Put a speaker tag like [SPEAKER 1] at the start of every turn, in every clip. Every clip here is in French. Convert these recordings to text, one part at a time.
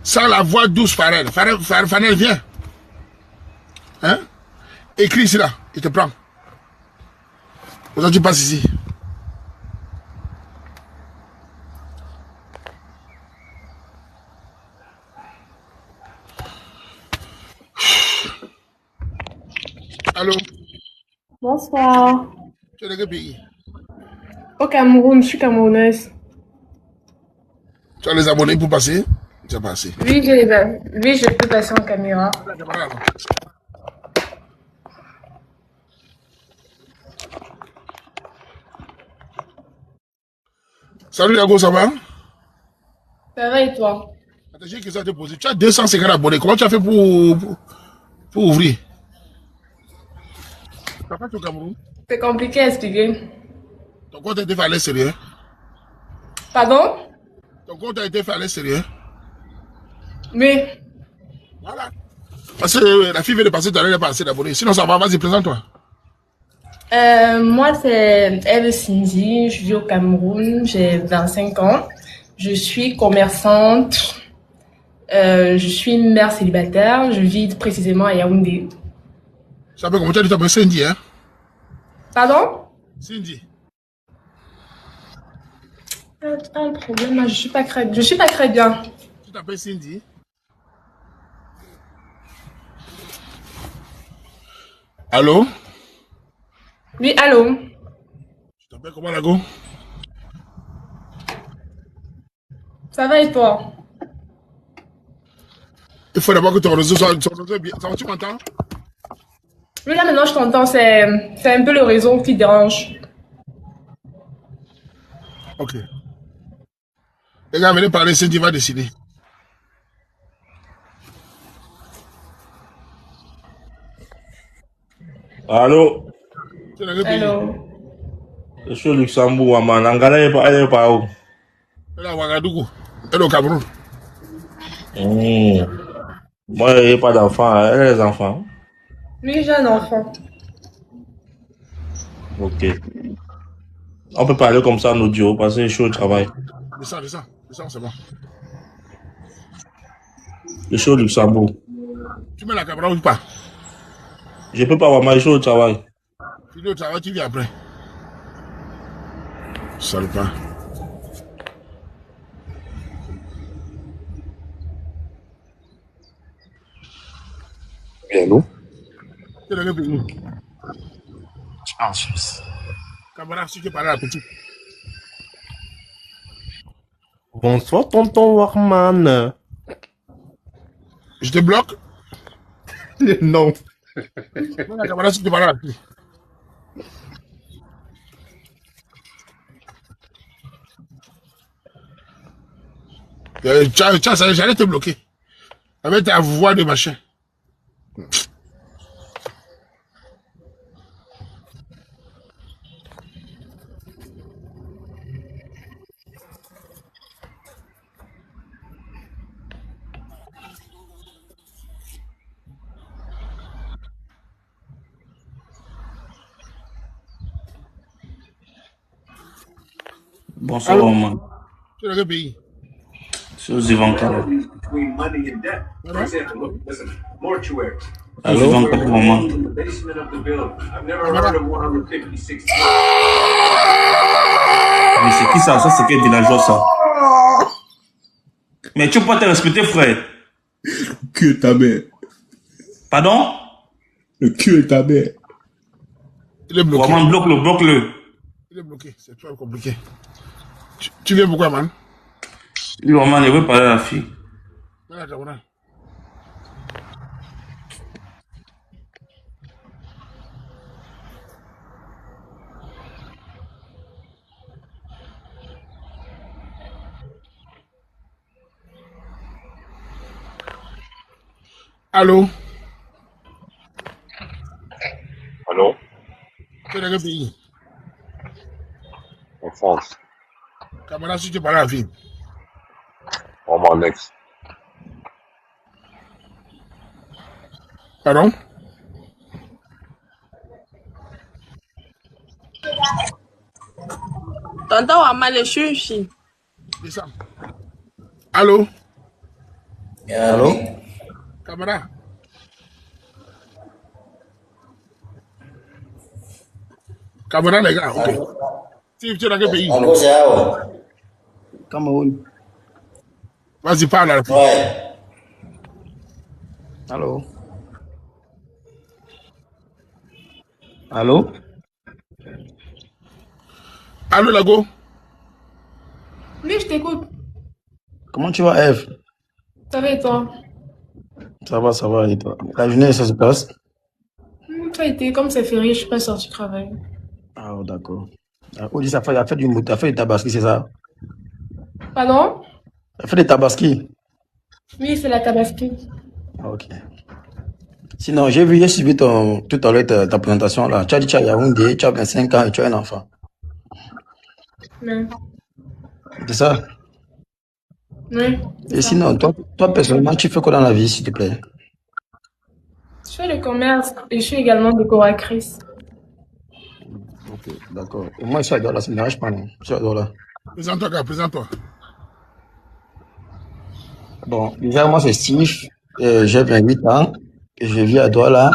[SPEAKER 1] Sans la voix douce, Farel. Farel, viens. Hein? Écris ici, là. Il te prend. Aujourd'hui, tu passes ici. Allô?
[SPEAKER 2] Bonsoir.
[SPEAKER 1] Tu es de quel pays?
[SPEAKER 2] Au Cameroun, je suis camerounaise.
[SPEAKER 1] Tu as les abonnés pour passer? Tu as passé.
[SPEAKER 2] Oui, oui, je peux passer en caméra.
[SPEAKER 1] Salut Yago, ça va?
[SPEAKER 2] Ça va et toi?
[SPEAKER 1] Attends, j'ai une question à te poser. Tu as 250 abonnés. Comment tu as fait pour ouvrir? Tu n'as pas fait au Cameroun?
[SPEAKER 2] C'est compliqué à expliquer.
[SPEAKER 1] Ton compte a été fait à l'extérieur?
[SPEAKER 2] Pardon?
[SPEAKER 1] Ton compte a été fait à l'extérieur?
[SPEAKER 2] Mais,
[SPEAKER 1] Voilà. Parce que la fille vient de passer, tu n'as pas assez d'abonnés. Sinon, ça va, vas-y, présente-toi.
[SPEAKER 2] moi, c'est Eve Cindy. Je vis au Cameroun. J'ai 25 ans. Je suis commerçante. Je suis mère célibataire. Je vis précisément à Yaoundé.
[SPEAKER 1] Tu s'appelles comment? Tu as dit tu t'appelles Cindy, hein?
[SPEAKER 2] Pardon?
[SPEAKER 1] Cindy.
[SPEAKER 2] Le problème, là, je suis pas très bien.
[SPEAKER 1] Tu t'appelles Cindy? Allô?
[SPEAKER 2] Oui, allô?
[SPEAKER 1] Tu t'appelles comment, Lago?
[SPEAKER 2] Ça va et toi?
[SPEAKER 1] Il faut d'abord que ton réseau soit bien. Ça va, tu m'entends?
[SPEAKER 2] Oui, là, maintenant, je t'entends. C'est un peu le réseau qui dérange.
[SPEAKER 1] Ok. Les gars, venez parler, Cindy va décider.
[SPEAKER 3] Allô,
[SPEAKER 1] Tu es dans quel pays?
[SPEAKER 2] Allô?
[SPEAKER 3] je suis au Luxembourg, man. Angala, elle est pas où?
[SPEAKER 1] Elle est à Ouagadougou. Elle est au Cameroun.
[SPEAKER 3] Hmm. Moi, il n'y a pas d'enfants. Elle a des enfants.
[SPEAKER 2] Oui, j'ai un enfant.
[SPEAKER 3] Ok. On peut parler comme ça en audio parce que je suis au travail.
[SPEAKER 1] Descends, descends. Descends, c'est bon.
[SPEAKER 3] Je suis au Luxembourg.
[SPEAKER 1] Tu mets la caméra ou pas?
[SPEAKER 3] Je peux pas avoir ma je suis au travail.
[SPEAKER 1] Tu dis au travail, tu viens après. Sale pas.
[SPEAKER 4] Oui, allô?
[SPEAKER 1] Tu es dans quel pays?
[SPEAKER 4] En Suisse.
[SPEAKER 1] Caméra, si tu parles à la petite.
[SPEAKER 5] Bonsoir, tonton Warman.
[SPEAKER 1] Je te bloque.
[SPEAKER 5] Non.
[SPEAKER 1] Mets la caméra si tu parles à la petite. J'allais te bloquer. Avec ta voix de machin.
[SPEAKER 3] Bonsoir,
[SPEAKER 1] Allô?
[SPEAKER 3] maman.
[SPEAKER 1] Tu es dans quel pays?
[SPEAKER 3] Je suis aux Ivancas.
[SPEAKER 6] Between money and debt. For
[SPEAKER 1] Voilà.
[SPEAKER 6] example, look, listen, mortuary.
[SPEAKER 3] Aux Ivancas, maman.
[SPEAKER 6] The basement of the building. I've never
[SPEAKER 1] Caméra.
[SPEAKER 6] heard of 156.
[SPEAKER 3] Mais c'est qui ça? Ça, c'est quel villageois, ça? Mais tu peux pas te respecter, frère.
[SPEAKER 4] Cul de ta mère.
[SPEAKER 3] Pardon?
[SPEAKER 4] Le cul de ta mère.
[SPEAKER 1] Il est bloqué.
[SPEAKER 3] Maman, bloque-le, bloque-le.
[SPEAKER 1] Il est bloqué. C'est trop compliqué. Tu viens pourquoi, man?
[SPEAKER 3] Lui, maman, il veut parler à la fille.
[SPEAKER 1] Mets la caméra. Allô?
[SPEAKER 4] Allô?
[SPEAKER 1] Tu es dans quel pays?
[SPEAKER 4] En France.
[SPEAKER 1] Caméra, si tu parles à la fille.
[SPEAKER 4] On m'en ex.
[SPEAKER 1] Pardon?
[SPEAKER 7] Tonton Wamal, je suis une fille.
[SPEAKER 1] Descends. Allô?
[SPEAKER 7] Allô?
[SPEAKER 1] Camarade? Camarade, les gars, ok. Si tu es dans quel pays?
[SPEAKER 7] Allô, c'est Ao.
[SPEAKER 5] Cameroun.
[SPEAKER 1] Vas-y, parle à la fin.
[SPEAKER 7] Ouais.
[SPEAKER 5] Allô? Allô?
[SPEAKER 1] Allô, Lago?
[SPEAKER 2] Oui, je t'écoute.
[SPEAKER 5] Comment tu vas, Eve?
[SPEAKER 2] Ça va et toi?
[SPEAKER 5] Ça va, et toi? La journée, ça se passe?
[SPEAKER 2] Ça a été, comme c'est férié, je suis pas sortie travailler.
[SPEAKER 5] Ah, oh, d'accord. Audi, t'as fait du tabaski, c'est ça?
[SPEAKER 2] Pardon?
[SPEAKER 5] T'as fait des tabaski?
[SPEAKER 2] Oui, c'est la Tabaski.
[SPEAKER 5] Ah, ok. Sinon, j'ai suivi tout à l'heure ta présentation là. Tu as dit que tu as Yaoundé, tu as 25 ans et tu as un enfant.
[SPEAKER 2] Oui.
[SPEAKER 5] C'est ça?
[SPEAKER 2] Oui, c'est
[SPEAKER 5] Et
[SPEAKER 2] ça.
[SPEAKER 5] sinon, toi, personnellement, tu fais quoi dans la vie, s'il te plaît?
[SPEAKER 2] Je fais le commerce et je suis également décoratrice.
[SPEAKER 5] Ok, d'accord. Et moi, je suis à Douala, ça ne me dérange pas, non? Je suis à Douala.
[SPEAKER 1] Présente-toi, gars, présente-toi.
[SPEAKER 5] Bon, déjà, moi, c'est Steve. J'ai 28 ans. Je vis à Douala,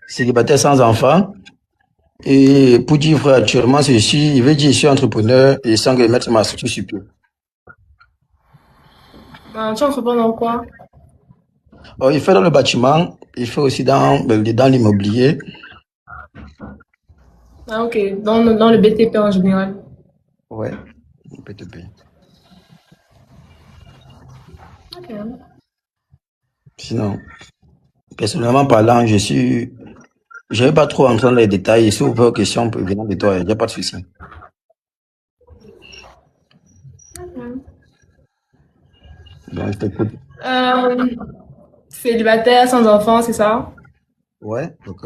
[SPEAKER 5] célibataire sans enfant. Et pour dire vrai, actuellement, je veux dire, je suis entrepreneur et sans mettre ma structure sur pied.
[SPEAKER 2] Tu entreprends dans quoi?
[SPEAKER 5] Alors, il fait dans le bâtiment, il fait aussi dans l'immobilier.
[SPEAKER 2] Ah, ok. Dans le BTP en général.
[SPEAKER 5] Ouais, PTP.
[SPEAKER 2] Ok.
[SPEAKER 5] Sinon, personnellement parlant, je vais pas trop entrer dans les détails. Si vous avez des questions venant de toi, il n'y a pas de souci. Donc, je t'écoute.
[SPEAKER 2] Célibataire, sans enfant, c'est ça?
[SPEAKER 5] Ouais, ok.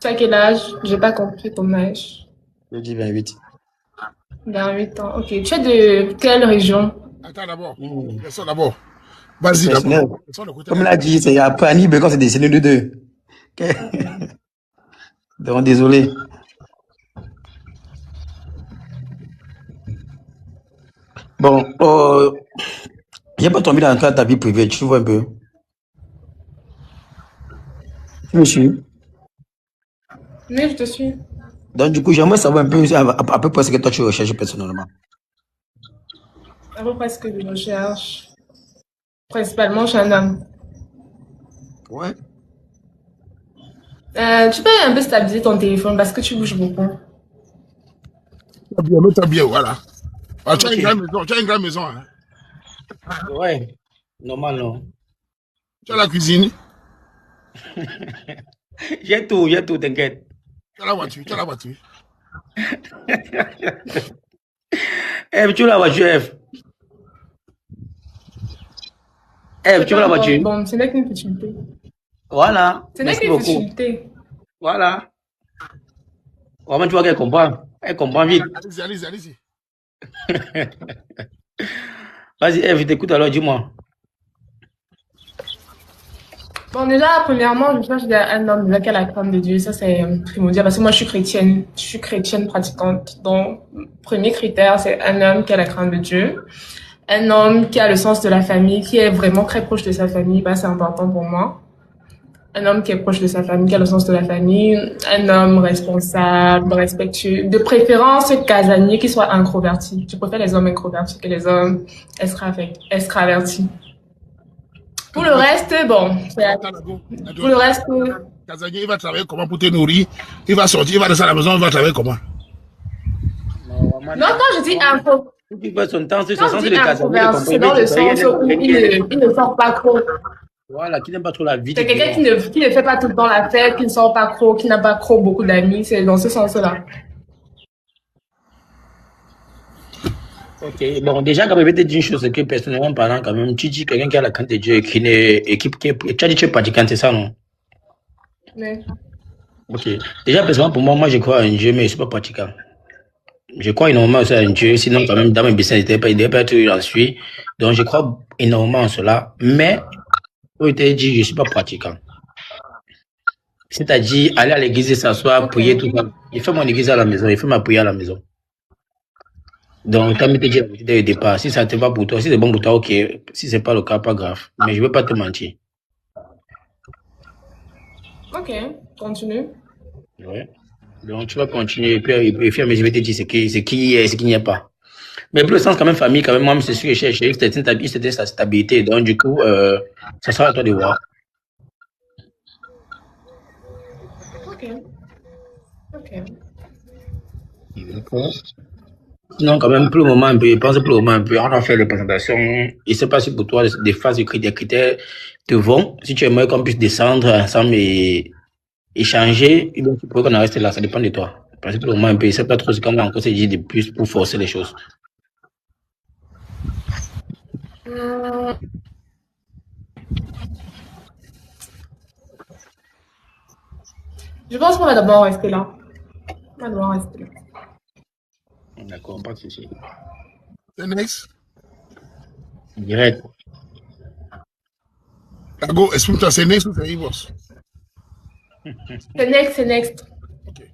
[SPEAKER 2] Tu as quel âge? J'ai pas compris ton âge.
[SPEAKER 5] Je dis 28.
[SPEAKER 2] 28 ans. Ok. Tu es de quelle région?
[SPEAKER 1] Attends d'abord.
[SPEAKER 5] Mmh.
[SPEAKER 1] Descends d'abord. Vas-y
[SPEAKER 5] Personnel.
[SPEAKER 1] d'abord. Descends de côté.
[SPEAKER 5] Comme il a dit, c'est après Annie quand c'est dessiné de deux. Ok. Donc, désolé. Bon, j'ai pas envie d'entrer dans ta vie privée, tu vois un peu. Tu me suis.
[SPEAKER 2] Oui, je te suis.
[SPEAKER 5] Donc, du coup, j'aimerais savoir un peu à peu près ce que toi tu recherches personnellement.
[SPEAKER 2] À peu près ce que je recherche. Principalement, je suis un homme.
[SPEAKER 5] Ouais.
[SPEAKER 2] Tu peux un peu stabiliser ton téléphone parce que tu bouges beaucoup.
[SPEAKER 1] T'as bien, mets-toi bien, voilà. Ah, tu as
[SPEAKER 5] Ok.
[SPEAKER 1] une grande maison, tu as une grande maison. Hein.
[SPEAKER 5] Ouais. Normal, non.
[SPEAKER 1] Tu as la cuisine,
[SPEAKER 5] J'ai tout, t'inquiète.
[SPEAKER 1] tu as la voiture, tu as la voiture.
[SPEAKER 5] Eve, tu veux la voiture, Eve? Eve, tu veux la voiture?
[SPEAKER 2] Bon, ce n'est qu'une futilité.
[SPEAKER 5] Voilà.
[SPEAKER 2] Ce n'est
[SPEAKER 5] Merci
[SPEAKER 2] qu'une
[SPEAKER 5] beaucoup.
[SPEAKER 2] futilité.
[SPEAKER 5] Voilà. Vraiment, tu vois qu'elle comprend. Elle comprend vite.
[SPEAKER 1] Allez-y, allez-y, allez-y.
[SPEAKER 5] Vas-y, Eve, je t'écoute alors, dis-moi.
[SPEAKER 2] Bon, déjà, premièrement, je cherche un homme déjà qui a la crainte de Dieu. Ça, c'est primordial parce que moi, je suis chrétienne. Je suis chrétienne pratiquante. Donc, premier critère, c'est un homme qui a la crainte de Dieu. Un homme qui a le sens de la famille, qui est vraiment très proche de sa famille. Bah, c'est important pour moi. Un homme qui est proche de sa famille, qui a le sens de la famille. Un homme responsable, respectueux. De préférence, casanier, qui soit introverti. Je préfère les hommes introvertis que les hommes extravertis. Pour le reste, bon, pour le reste,
[SPEAKER 1] Casanier, il va travailler comment pour te nourrir? Il va sortir, il va rester à la maison, il va travailler comment?
[SPEAKER 2] non, quand je dis introverti, c'est dans le sens où il ne sort pas trop.
[SPEAKER 5] Voilà, qui n'aime pas trop la vie.
[SPEAKER 2] C'est quelqu'un qui ne fait pas tout le temps la fête, qui ne sort pas trop, qui n'a pas trop beaucoup d'amis. C'est dans ce sens-là.
[SPEAKER 5] Ok, bon, déjà, quand même, je vais te dire une chose, c'est que personnellement parlant, quand même, tu dis quelqu'un qui a la crainte de Dieu et qui tu as dit que tu es pratiquant, c'est ça, non?
[SPEAKER 2] Oui.
[SPEAKER 5] Ok. Déjà, personnellement, pour moi, je crois à un Dieu, mais je ne suis pas pratiquant. Je crois énormément aussi à un Dieu, sinon, quand même, dans mes business, il ne devait pas être où j'en suis. Donc, je crois énormément en cela, mais, pour te dire, je ne suis pas pratiquant. C'est-à-dire, aller à l'église et s'asseoir, prier, tout ça. Il fait mon église à la maison, il fait ma prière à la maison. Donc, t'as mis te dire dès le départ. Si ça te va pour toi, si c'est bon pour toi, ok. Si c'est pas le cas, pas grave. Mais je veux pas te mentir.
[SPEAKER 2] Ok, continue.
[SPEAKER 5] Ouais. Donc, tu vas continuer. Et puis, mais je vais te dire ce qui n'y a pas. Mais pour le sens, quand même, famille, quand même, moi, c'est sûr que j'ai une certaine stabilité. Donc, du coup, ça sera à toi de voir.
[SPEAKER 2] Ok, ok.
[SPEAKER 5] Non, quand même, pour le moment, un peu, je pense pour le moment, un peu, on a fait les présentations. Je ne sais pas si pour toi, des phases des critères te vont. Si tu aimerais qu'on puisse descendre ensemble et échanger, et donc, tu pourrais qu'on en reste là. Ça dépend de toi. Parce que pour le moment, un peu, je ne sais pas trop ce qu'on va encore se dire de plus pour forcer les choses.
[SPEAKER 2] Hum, Je pense qu'on va d'abord rester là. On va d'abord rester là.
[SPEAKER 5] D'accord, pas de souci.
[SPEAKER 1] The next.
[SPEAKER 5] Direct.
[SPEAKER 1] Go, explique-toi, c'est next ou c'est Ivos?
[SPEAKER 2] C'est next, c'est next.
[SPEAKER 1] Ok.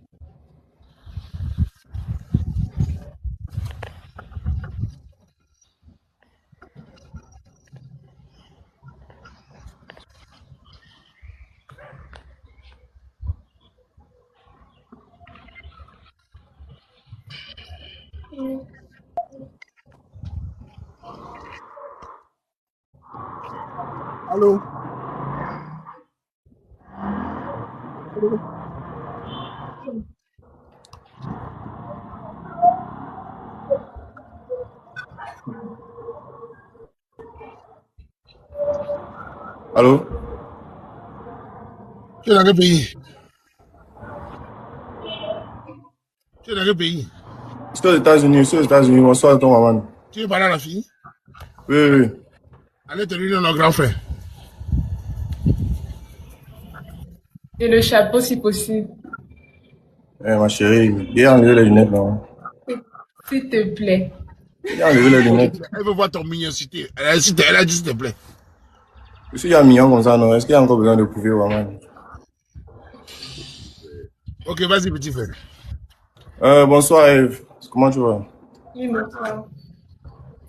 [SPEAKER 1] Allô?
[SPEAKER 4] Allô?
[SPEAKER 1] Tu es dans quel pays? Tu es dans quel pays?
[SPEAKER 4] Je suis aux États-Unis, je suis aux États-Unis. Bonsoir, ton maman.
[SPEAKER 1] Tu es parlé à la fille?
[SPEAKER 4] Oui, oui, oui.
[SPEAKER 1] Allez te réunir nos grands frères.
[SPEAKER 2] Et le chapeau si possible.
[SPEAKER 4] Eh, ma chérie, viens enlever les lunettes, non?
[SPEAKER 2] S'il te plaît.
[SPEAKER 4] Viens enlever les lunettes.
[SPEAKER 1] Elle veut voir ton mignonité. Elle a dit s'il te plaît.
[SPEAKER 4] Je suis un mignon comme ça, non? Est-ce qu'il y a encore besoin de prouver, maman?
[SPEAKER 1] Ok, vas-y, petit frère.
[SPEAKER 4] Bonsoir, Eve. Comment tu vas?
[SPEAKER 2] Oui, bonsoir.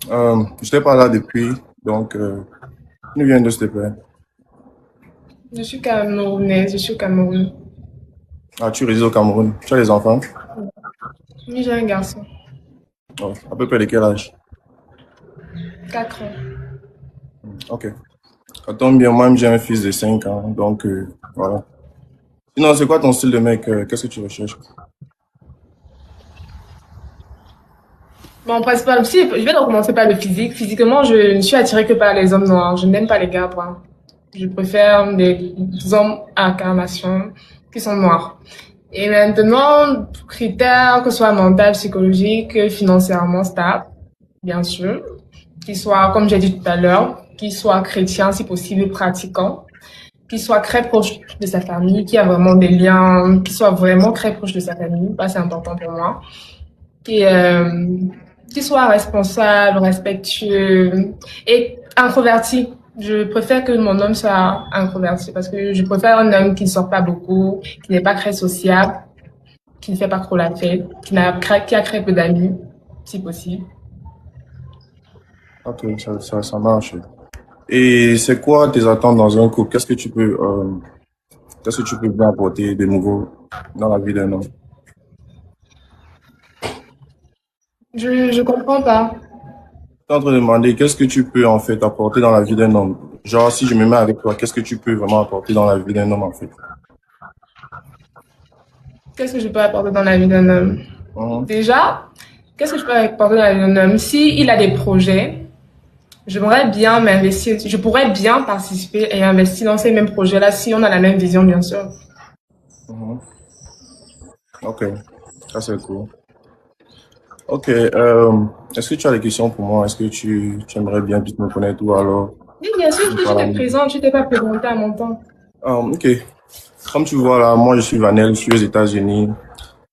[SPEAKER 4] Je n'étais pas là depuis, donc, nous viens de s'il te plaît.
[SPEAKER 2] Je suis camerounaise, je suis au Cameroun.
[SPEAKER 4] Ah, tu résides au Cameroun. Tu as des enfants?
[SPEAKER 2] Oui, j'ai un garçon.
[SPEAKER 4] Oh, à peu près de quel âge?
[SPEAKER 2] 4 ans.
[SPEAKER 4] Ok. Ça tombe bien, moi j'ai un fils de 5 ans, donc voilà. Sinon, c'est quoi ton style de mec? Qu'est-ce que tu recherches?
[SPEAKER 2] Bon, principal, si, je vais donc commencer par le physique. Physiquement, je ne suis attirée que par les hommes noirs. Je n'aime pas les gars bruns. Je préfère des hommes à carnation qui sont noirs. Et maintenant, critères, que ce soit mental, psychologique, financièrement stable, bien sûr. Qui soit, comme j'ai dit tout à l'heure, qui soit chrétien, si possible, pratiquant. Qui soit très proche de sa famille, qui a vraiment des liens, qui soit vraiment très proche de sa famille. Ça, c'est important pour moi. Qui, qui soit responsable, respectueux et introverti. Je préfère que mon homme soit introverti parce que je préfère un homme qui ne sort pas beaucoup, qui n'est pas très sociable, qui ne fait pas trop la fête, qui a très peu d'amis, si possible.
[SPEAKER 4] Ok, ça marche. Et c'est quoi tes attentes dans un couple? Qu'est-ce que tu peux bien apporter de nouveau dans la vie d'un homme?
[SPEAKER 2] Je comprends pas.
[SPEAKER 4] Je suis en train de demander qu'est-ce que tu peux en fait apporter dans la vie d'un homme? Genre, si je me mets avec toi, qu'est-ce que tu peux vraiment apporter dans la vie d'un homme en fait?
[SPEAKER 2] Qu'est-ce que je peux apporter dans la vie d'un homme? Déjà, qu'est-ce que je peux apporter dans la vie d'un homme? Si il a des projets, j'aimerais bien m'investir, je pourrais bien participer et investir dans ces mêmes projets-là si on a la même vision, bien sûr.
[SPEAKER 4] Ok, ça c'est cool. Ok, est-ce que tu as des questions pour moi? Est-ce que tu aimerais bien plus me connaître ou alors?
[SPEAKER 2] Oui, bien sûr, je suis présente, tu t'es pas présenté à mon temps.
[SPEAKER 4] Ok, comme tu vois là, moi je suis Vanel, je suis aux États-Unis,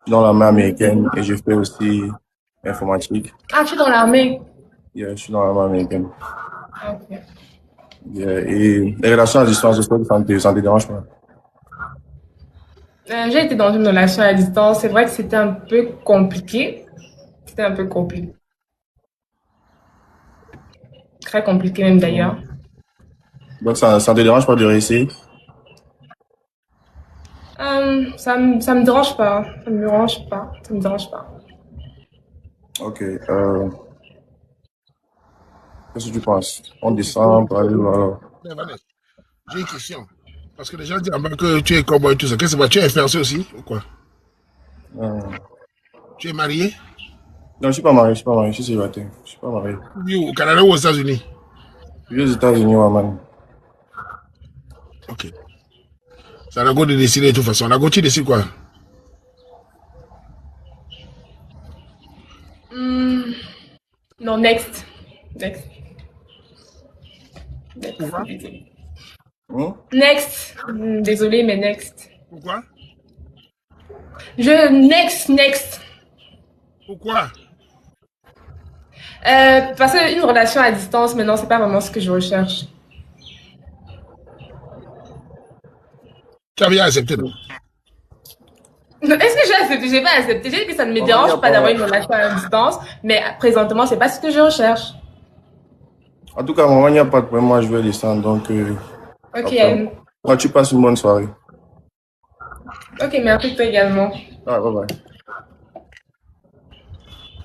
[SPEAKER 4] dans l'armée américaine et je fais aussi informatique.
[SPEAKER 2] Ah, tu es dans l'armée?
[SPEAKER 4] Yeah, je suis dans l'armée américaine.
[SPEAKER 2] Ok.
[SPEAKER 4] Yeah, et les relations à distance, j'espère que ça ne te dérange pas.
[SPEAKER 2] J'ai été dans une relation à distance. C'est vrai que c'était un peu compliqué. C'était un peu compliqué. Très compliqué même d'ailleurs.
[SPEAKER 4] Donc ça ne te dérange pas de réessayer?
[SPEAKER 2] Ça me dérange pas. Ça me dérange pas. Ça me dérange pas.
[SPEAKER 4] Ok. Qu'est-ce que tu penses? On descend, par exemple, alors.
[SPEAKER 1] Mais Vanessa, j'ai une question. Parce que les gens disent en bas que tu es cowboy et tout ça. Qu'est-ce que c'est? Tu es FRC aussi ou quoi?
[SPEAKER 4] Euh,
[SPEAKER 1] Tu es marié?
[SPEAKER 4] Non, je suis pas marié, je suis célibataire. Je suis pas marié.
[SPEAKER 1] Oui, au Canada ou aux États-Unis?
[SPEAKER 4] Je vis aux États-Unis, ouais, man.
[SPEAKER 1] Ok. C'est à la go de décider de toute façon. La go, tu décides quoi?
[SPEAKER 2] Non, next. Next. Next.
[SPEAKER 1] Pourquoi?
[SPEAKER 2] Next. Désolée, mais next.
[SPEAKER 1] Pourquoi?
[SPEAKER 2] Next.
[SPEAKER 1] Pourquoi?
[SPEAKER 2] Parce qu'une relation à distance, maintenant, c'est pas vraiment ce que je recherche.
[SPEAKER 1] Tu as bien accepté, non?
[SPEAKER 2] Non, est-ce que j'ai accepté? J'ai pas accepté. J'ai dit que ça ne me dérange pas d'avoir une relation à distance, mais présentement, c'est pas ce que je recherche.
[SPEAKER 4] En tout cas, maman, il n'y a pas de problème. Moi, je vais descendre. Donc,
[SPEAKER 2] Ok,
[SPEAKER 4] moi, tu passes une bonne soirée.
[SPEAKER 2] ok, merci toi également.
[SPEAKER 4] Ah, bye bye.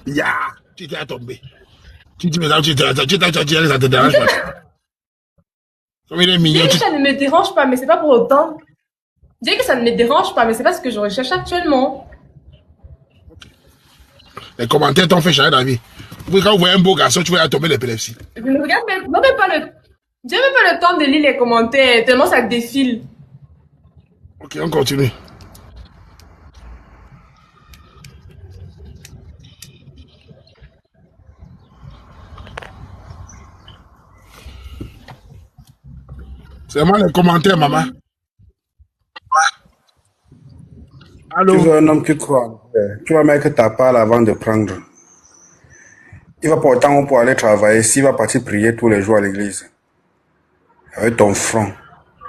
[SPEAKER 1] Ya, tu t'es tombé. Tu dis, mais là, tu ça te dérange pas. Comme il est
[SPEAKER 2] Je
[SPEAKER 1] mignon,
[SPEAKER 2] dis que
[SPEAKER 1] tu...
[SPEAKER 2] ça ne me dérange pas, mais c'est pas pour autant. Je dis que ça ne me dérange pas, mais c'est pas ce que je recherche actuellement.
[SPEAKER 1] Les commentaires t'ont fait changer d'avis. Quand vous voyez un beau garçon, tu vas tomber l'épilepsie.
[SPEAKER 2] Je ne regarde même, j'ai même pas le temps de lire les commentaires, tellement ça défile.
[SPEAKER 1] Ok, on continue. C'est moi les commentaires, maman. Allô?
[SPEAKER 8] Tu veux un homme qui croit. Tu vas mettre ta part avant de prendre. Il va pas autant pour aller travailler. S'il va partir prier tous les jours à l'église. Avec ton front.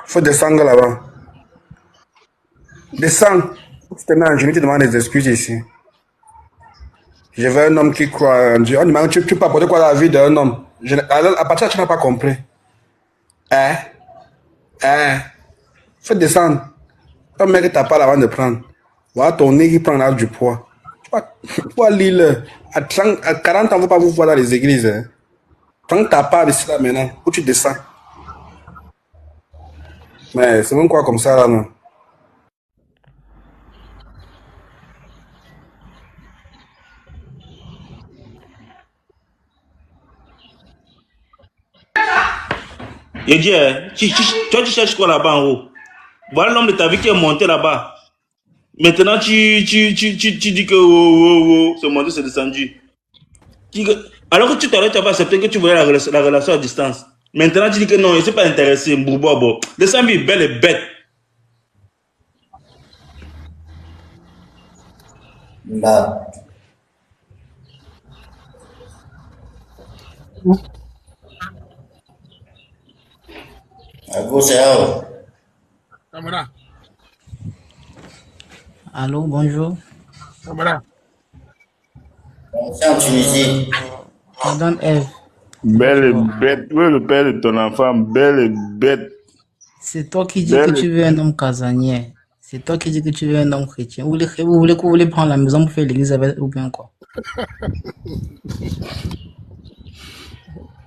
[SPEAKER 8] Faut descendre là-bas. Descends. Tu te mets en genoux, tu demandes des excuses ici. Je veux un homme qui croit en Dieu. On demande, tu peux apporter quoi à la vie d'un homme? À partir de là, tu n'as pas compris. Faut descendre. Faut mettre ta part avant de prendre. Voilà ton nez qui prend là du poids. Tu vas lire. À 40 ans, on ne va pas vous voir dans les églises. Hein. Prends ta part ici là maintenant. Où tu descends. Mais c'est même quoi comme ça là, non?
[SPEAKER 3] Je dis, toi, tu cherches quoi là-bas en haut? Voilà l'homme de ta vie qui est monté là-bas. Maintenant, tu dis que c'est monté, c'est descendu. Alors que tu t'aurais pas accepté que tu voyais la relation à distance. Maintenant, tu dis que non, il ne s'est pas intéressé. Bourbois, descends, vie belle et bête.
[SPEAKER 7] Bah, à gauche c'est à haut.
[SPEAKER 1] Camarade,
[SPEAKER 9] Allô, bonjour.
[SPEAKER 1] camarade.
[SPEAKER 7] C'est en Tunisie.
[SPEAKER 9] Madame Eve,
[SPEAKER 10] Belle et
[SPEAKER 9] bonjour.
[SPEAKER 10] bête. Où est le père de ton enfant? Belle et bête.
[SPEAKER 9] C'est toi qui dis que
[SPEAKER 10] Belle
[SPEAKER 9] tu veux un homme casanier. C'est toi qui dis que tu veux un homme chrétien. Vous voulez prendre la maison pour faire l'église avec ou bien quoi?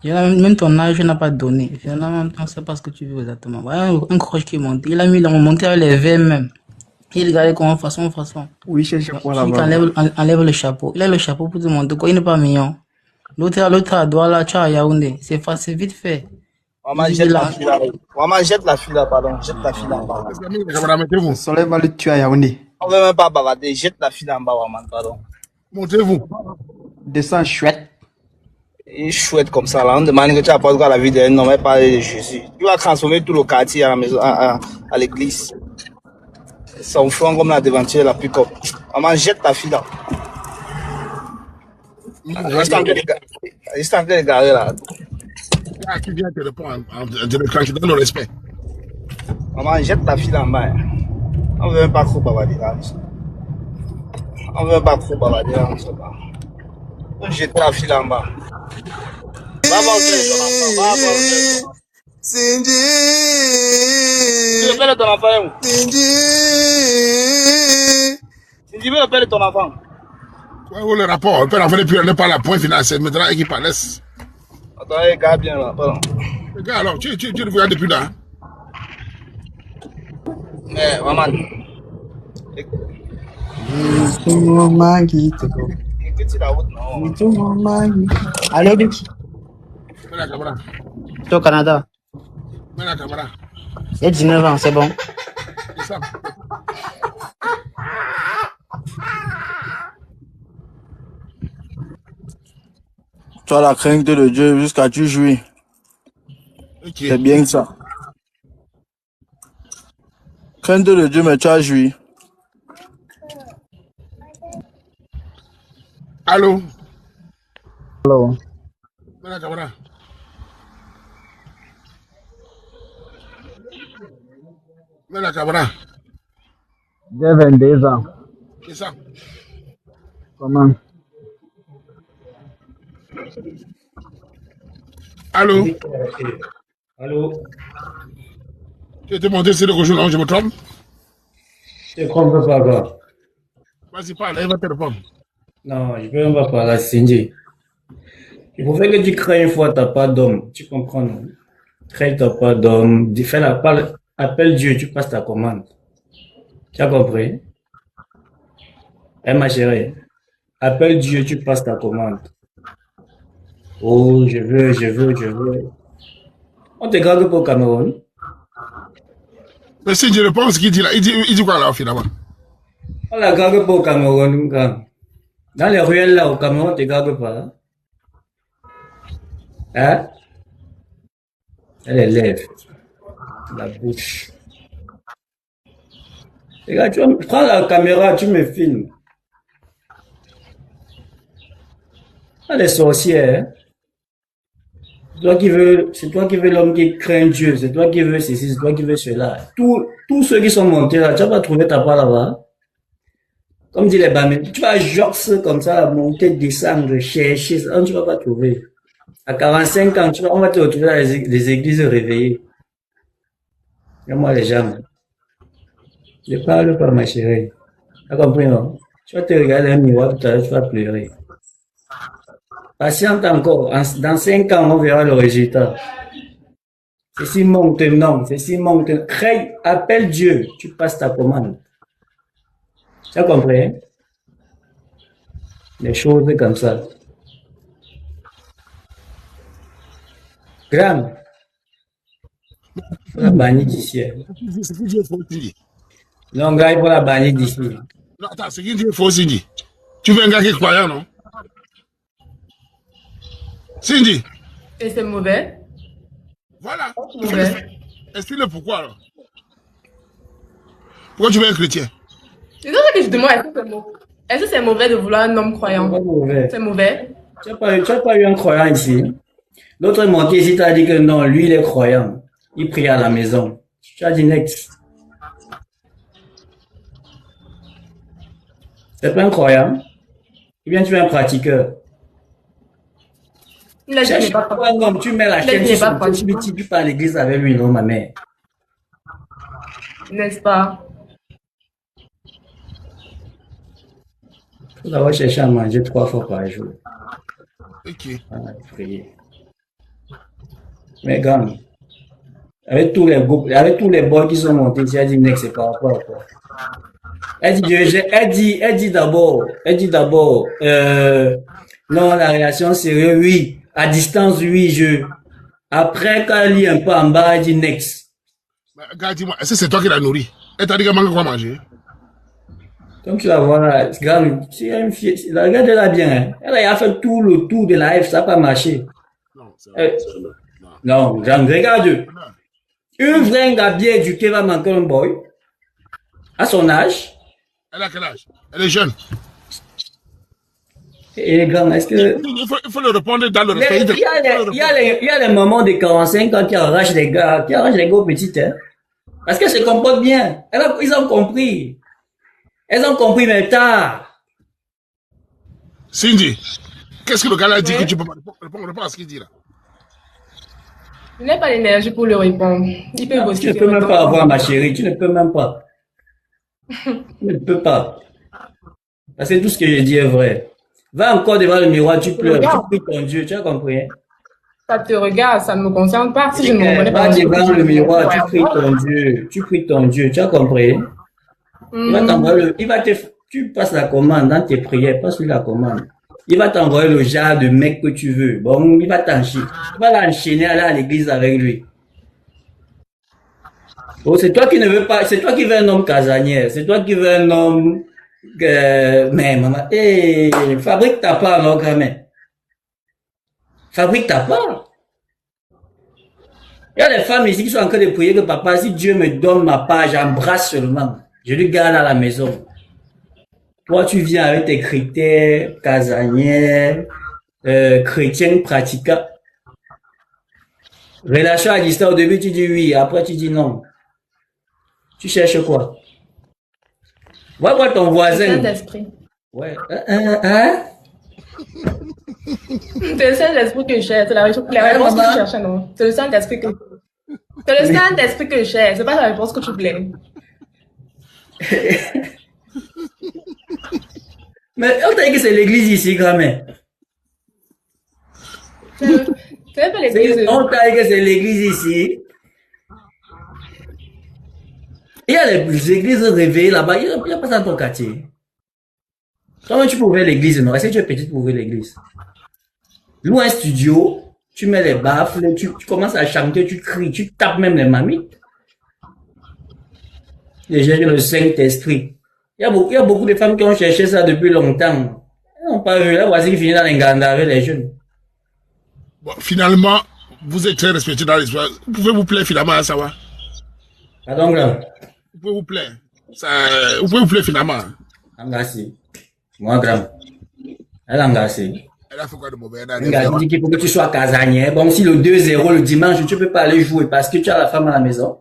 [SPEAKER 9] Même ton âge n'a pas donné. Finalement, on ne sait pas ce que tu veux exactement. Voilà un croche qui monte. Il a mis la montée avec les verres même. Il regardait comment façon.
[SPEAKER 11] Oui, c'est chapeau
[SPEAKER 9] Celui qui
[SPEAKER 11] là-bas.
[SPEAKER 9] enlève le chapeau. Il a le chapeau pour te montrer quoi. Il n'est pas mignon. L'autre à droite là, tu as à Yaoundé. C'est vite fait.
[SPEAKER 11] Maman,
[SPEAKER 9] Il
[SPEAKER 11] jette
[SPEAKER 9] dit
[SPEAKER 11] la
[SPEAKER 9] là.
[SPEAKER 11] fille là. Maman, jette la fille là, pardon. Jette la fille là en bas.
[SPEAKER 1] Les amis, les camarades, mettez-vous.
[SPEAKER 11] Le soleil va le tuer à Yaoundé. On veut même pas bavarder. Jette la fille là en bas, maman, pardon.
[SPEAKER 1] Montez-vous.
[SPEAKER 11] Descends chouette. Et chouette comme ça là. On demande que tu apportes quoi à la vie d'un homme et pas de Jésus. Tu vas transformer tout le quartier à la maison, à l'église. Son front comme la devanture, la pick-up. Maman, jette ta fille là. Reste en train de garer là.
[SPEAKER 1] Ah, qui vient te répondre en direct, quand tu donnes le respect.
[SPEAKER 11] Maman, jette la fille là en bas. Hein. On veut même pas trop bavarder là. On veut même pas trop bavarder là. On veut jeter la fille là en bas. Va voir ton enfant. Va voir ton enfant.
[SPEAKER 12] Cindy.
[SPEAKER 11] Tu le père de ton enfant est où?
[SPEAKER 12] Cindy.
[SPEAKER 11] Cindy veut le père de ton enfant.
[SPEAKER 1] Ouais, où le rapport? Le père d'enfant n'est plus pas la point final. C'est maintenant qu'il parle.
[SPEAKER 11] Attends, regarde bien là. Pardon.
[SPEAKER 1] Regarde alors, tu le vois depuis là.
[SPEAKER 11] Mais, maman. Écoute, la route, non.
[SPEAKER 9] Allô, Dick.
[SPEAKER 1] Mets la caméra.
[SPEAKER 9] Tu es au Canada.
[SPEAKER 1] Mets la caméra.
[SPEAKER 9] Il y a 19 ans, c'est bon.
[SPEAKER 1] C'est ça.
[SPEAKER 12] Tu as la crainte de Dieu jusqu'à tu jouis.
[SPEAKER 1] Okay.
[SPEAKER 12] C'est bien ça. Crainte de Dieu, mais tu as joui.
[SPEAKER 1] Allô?
[SPEAKER 9] Allô.
[SPEAKER 1] Mets la caméra. Mets la caméra.
[SPEAKER 9] J'ai 22 ans.
[SPEAKER 1] C'est ça.
[SPEAKER 9] Comment?
[SPEAKER 1] Allô?
[SPEAKER 5] Allô?
[SPEAKER 1] Tu étais monté sur le gauche, non? Je me trompe?
[SPEAKER 5] Je te trompe pas, quoi.
[SPEAKER 1] Vas-y, parle, il va te répondre.
[SPEAKER 5] Non, je peux même pas parler à Cindy. Il faut faire que tu crées une fois, t'as pas d'homme. Tu comprends, non? Crée, t'as pas d'homme. Fais la parle, appelle Dieu, tu passes ta commande. Tu as compris? Eh, ma chérie. Appelle Dieu, tu passes ta commande. Oh, je veux. On te garde pour le Cameroun.
[SPEAKER 1] Mais si je réponds ce qu'il dit là, il dit quoi là finalement?
[SPEAKER 5] On la garde pour le Cameroun, quand. Dans les ruelles là, au Cameroun, on te garde pas. Hein? Elle est lèvres, la bouche. Regarde, tu prends la caméra, tu me filmes. Ah, les sorcières, hein? C'est toi qui veux l'homme qui craint Dieu, c'est toi qui veux ceci, c'est toi qui veux cela. Tous ceux qui sont montés là, tu vas pas trouver ta part là-bas. Comme dit les Bamés, tu vas jorcer comme ça, monter, descendre, chercher, ça, tu vas pas trouver. À 45 ans, on va te retrouver dans les églises réveillées. Et moi, les gens, je parle pas, ma chérie. Tu as compris, non? Tu vas te regarder un miroir tout à l'heure, tu vas pleurer. Patiente encore. Dans 5 ans, on verra le résultat. Ceci monte, non. Ceci monte. Crée, appelle Dieu. Tu passes ta commande. Tu as compris? Les choses comme ça. Graham, faut la bannir d'ici.
[SPEAKER 1] C'est qui dit faux Cindy?
[SPEAKER 5] Non, gars, il faut la bannir d'ici.
[SPEAKER 1] Non, attends, c'est qui dit faux Cindy? Tu veux un gars qui est croyant, non? Cindy?
[SPEAKER 2] Et c'est mauvais?
[SPEAKER 1] Voilà.
[SPEAKER 2] Mauvais.
[SPEAKER 1] Explique-le pourquoi alors. Pourquoi tu veux un chrétien?
[SPEAKER 2] C'est ça que je demande, est-ce que c'est mauvais de vouloir un homme croyant? C'est mauvais.
[SPEAKER 5] Tu n'as pas eu un croyant ici. L'autre est monté ici, tu as dit que non, lui il est croyant. Il prie à la maison. Tu as dit next. C'est pas un croyant. Ou bien tu es un pratiqueur.
[SPEAKER 2] Il a dit qu'il n'est pas
[SPEAKER 5] un homme, tu mets la chaîne sur son petit, tu pars à l'église avec lui, non, ma mère.
[SPEAKER 2] N'est-ce pas?
[SPEAKER 5] Il faut d'abord chercher à manger 3 fois par jour.
[SPEAKER 1] Ok.
[SPEAKER 5] Prier. Mais gamme, avec tous les groupes, avec tous les boys qui sont montés, tu as dit next, c'est par rapport à quoi? Elle dit d'abord, non, la relation sérieuse, oui. À distance, oui, Après, quand elle lit un peu en bas, elle dit next.
[SPEAKER 1] Gars, dis-moi, est-ce que c'est toi qui l'as nourri? Elle t'a dit qu'elle manque quoi manger?
[SPEAKER 5] Comme tu la vois là, regarde, regarde-la bien, hein. Elle a fait tout le tour de la F, ça n'a pas marché. Non, regarde. Une vraie gars bien éduquée va manquer un boy. À son âge.
[SPEAKER 1] Elle a quel âge? Elle est jeune.
[SPEAKER 5] Et les gars, est-ce que...
[SPEAKER 1] Il faut le répondre dans le respect.
[SPEAKER 5] Il y a les moments de 45 ans qui arrachent les gars aux petites, hein. Parce qu'elles se comportent bien. Ils ont compris. Elles ont compris, mais tard.
[SPEAKER 1] Cindy, qu'est-ce que le gars a dit que tu peux pas répondre à ce qu'il dit là?
[SPEAKER 2] Je n'ai pas l'énergie pour le répondre. Il peut bosser.
[SPEAKER 13] Tu ne peux même pas avoir, ma chérie. Tu ne peux même pas. Tu ne peux pas. Parce que tout ce que je dis est vrai. Va encore devant le miroir, tu pleures, tu pries ton Dieu, tu as compris?
[SPEAKER 2] Ça te regarde, ça ne me concerne pas. Si je ne me reconnais pas.
[SPEAKER 13] Va devant le miroir, tu pries ton Dieu, tu as compris? Il va t'envoyer tu passes la commande dans tes prières, passe-lui la commande. Il va t'envoyer le genre de mec que tu veux. Bon, il va t'enchaîner. Tu vas l'enchaîner, aller à l'église avec lui. Oh, c'est toi qui ne veux pas, c'est toi qui veux un homme casanier, c'est toi qui veux un homme, mais maman, fabrique ta part, non, quand même. Fabrique ta part. Il y a des femmes ici qui sont en train de prier que papa, si Dieu me donne ma part, j'embrasse seulement. Je lui garde à la maison. Toi, tu viens avec tes critères casaniers, chrétiens pratiquants. Relation à distance, au début tu dis oui, après tu dis non. Tu cherches quoi? Va voir ton voisin.
[SPEAKER 2] C'est le Saint-Esprit.
[SPEAKER 13] Ouais.
[SPEAKER 2] C'est le Saint-Esprit que je cherche. C'est la réponse que tu cherches, non? C'est le Saint-Esprit que... C'est le Saint-Esprit que je cherche. C'est pas la réponse que tu voulais.
[SPEAKER 13] Mais on t'a dit que c'est l'église ici, grand-mère.
[SPEAKER 2] C'est pas l'église.
[SPEAKER 13] On t'a dit que c'est l'église ici. Il y a les églises réveillées là-bas. Il n'y a pas ça dans ton quartier. Comment tu peux ouvrir l'église, non? Est-ce que tu es petite pour ouvrir l'église? Loue un studio, tu mets les baffles, tu commences à chanter, tu cries, tu tapes même les mamies. Les gens le Saint-Esprit. Il y a beaucoup de femmes qui ont cherché ça depuis longtemps. Ils n'ont pas vu. Là, voici qu'ils finissent dans les grandes avec les jeunes.
[SPEAKER 1] Bon, finalement, vous êtes très respecté dans l'histoire. Vous pouvez vous plaire finalement à savoir.
[SPEAKER 13] Pardon, grand.
[SPEAKER 1] Vous pouvez vous plaire. Vous pouvez vous plaire finalement.
[SPEAKER 13] Engagé. Moi, grand. Elle est engagée.
[SPEAKER 1] Elle a fait quoi de mauvais?
[SPEAKER 13] Elle dit qu'il faut que tu sois casanier. Bon, si le 2-0 le dimanche, tu peux pas aller jouer parce que tu as la femme à la maison.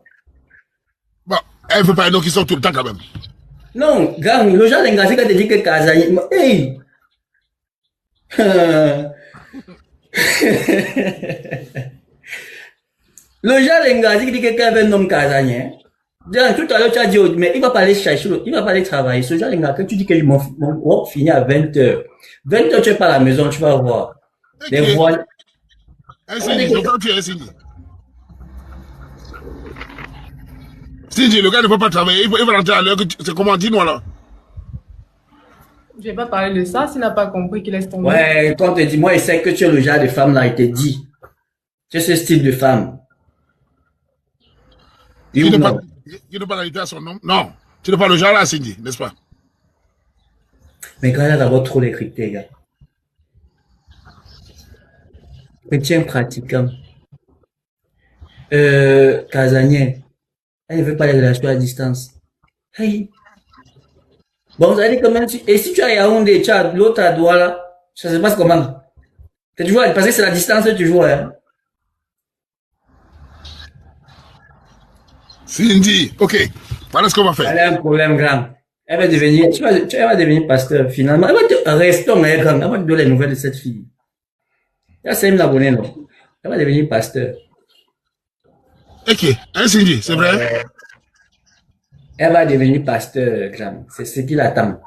[SPEAKER 1] Bon, elle veut pas un homme qui sort tout le temps quand même.
[SPEAKER 13] Non, gang, le genre d'engagé quand tu dis que casanier. Hey! Le genre d'engagé qui dit que quelqu'un veut un homme casanier. Tout à l'heure, tu as dit, mais il va pas aller chercher, il va pas aller travailler. Ce genre d'engagé, tu dis que mon work finit à 20h. 20h, tu es pas à la maison, tu vas voir.
[SPEAKER 1] Okay.
[SPEAKER 13] Des voiles.
[SPEAKER 1] Cindy, quand tu es Cindy. Cindy, le gars ne peut pas travailler, il va rentrer à l'heure, c'est comment, dis-nous alors.
[SPEAKER 2] Je vais pas parler de ça s'il n'a pas compris qu'il laisse tomber.
[SPEAKER 13] Ouais, quand on te dit, moi, il sait que tu es le genre de femme là, il te dit. Tu es ce style de femme.
[SPEAKER 1] Tu ne pas inviter à son nom? Non. Tu ne pas le genre là, Cindy, n'est-ce pas?
[SPEAKER 13] Mais quand il y a d'abord trop les critères, gars. Chrétien pratiquant. Casanier. Elle ne veut pas les relations à distance. Hey. Bon, ça dit comment et si tu as Yaoundé, tu as l'autre à Douala, ça se passe comment? Tu joues, parce que c'est la distance que tu joues, hein.
[SPEAKER 1] Cindy, ok. Voilà ce qu'on va faire.
[SPEAKER 13] Elle a un problème grand. Elle va devenir, elle va devenir pasteur finalement. Restons, hein, grand. Elle va te donner les nouvelles de cette fille. Là, c'est une abonnée, non? Elle va devenir pasteur.
[SPEAKER 1] Ok, hein, Cindy, c'est vrai?
[SPEAKER 13] Elle va devenir pasteur, grand. C'est ce qu'il attend.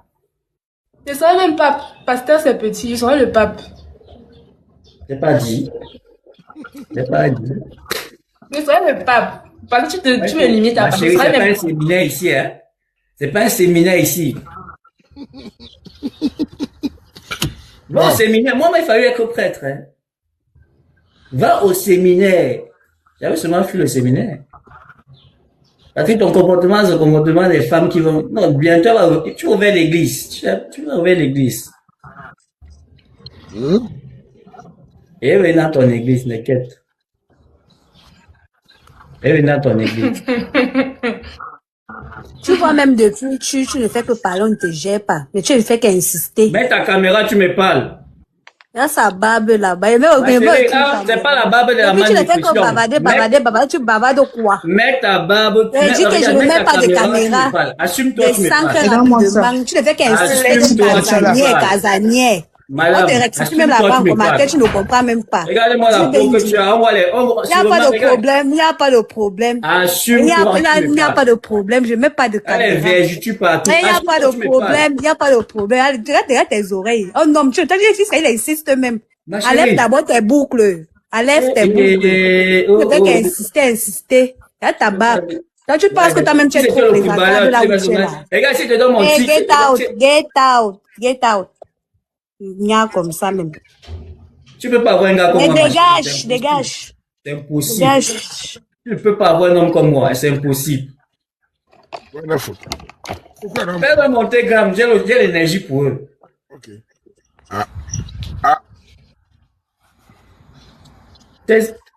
[SPEAKER 2] Je serai même pas pasteur, c'est petit. Je serai le pape.
[SPEAKER 13] C'est pas dit. C'est pas dit.
[SPEAKER 2] Je serai le pape. Parce que tu me limites à
[SPEAKER 13] ma chérie, c'est pas un séminaire ici, hein. C'est pas un séminaire ici. Bon, au séminaire, moi, il fallait être prêtre, hein. Va au séminaire. J'avais seulement fait le séminaire. Parce que ton comportement, c'est le comportement des femmes qui vont... Non, bientôt, tu vas ouvrir l'église. Tu vas ouvrir l'église. Et oui, dans ton église, n'inquiète. Et oui, dans ton église.
[SPEAKER 14] Tu vois, même depuis, tu ne fais que parler, on ne te gère pas. Mais tu ne fais qu'insister.
[SPEAKER 13] Mets ta caméra, tu me parles.
[SPEAKER 14] Là, ça barbe là-bas.
[SPEAKER 13] C'est pas la barbe de la
[SPEAKER 14] manipulation. Tu ne fais que bavarder. Tu bavardes quoi?
[SPEAKER 13] Mets ta barbe.
[SPEAKER 14] Je dis que je ne mets pas de caméra.
[SPEAKER 13] Assume-toi, tu me parles.
[SPEAKER 14] Tu ne fais qu'insister. Casanier. On te rectifie même la banque commentaire, tu ne comprends même pas.
[SPEAKER 13] Regardez-moi la peau que tu as.
[SPEAKER 14] Il n'y a pas de problème, il n'y a pas de problème.
[SPEAKER 13] Assume-toi.
[SPEAKER 14] Il n'y a pas de problème, je ne mets pas de caméra.
[SPEAKER 13] Elle est vierge, tu parles.
[SPEAKER 14] Il n'y a pas de problème, il n'y a pas de problème. Regarde tes oreilles. Oh non, tu as dit qu'il insiste même. Enlève d'abord tes boucles. Enlève tes boucles. Tu veux insister. Regarde ta barbe. Toi, tu penses que toi-même tu es trop présentable là où tu es là.
[SPEAKER 13] Regarde, si tu te donnes mon titre.
[SPEAKER 14] Get out. Il y a comme ça même.
[SPEAKER 13] Tu peux pas avoir un gars comme moi.
[SPEAKER 14] Dégage.
[SPEAKER 13] C'est impossible. Tu ne peux pas avoir un homme comme moi, c'est impossible. Fais-moi monter gamme, j'ai l'énergie pour eux.
[SPEAKER 1] Ok.
[SPEAKER 13] Tu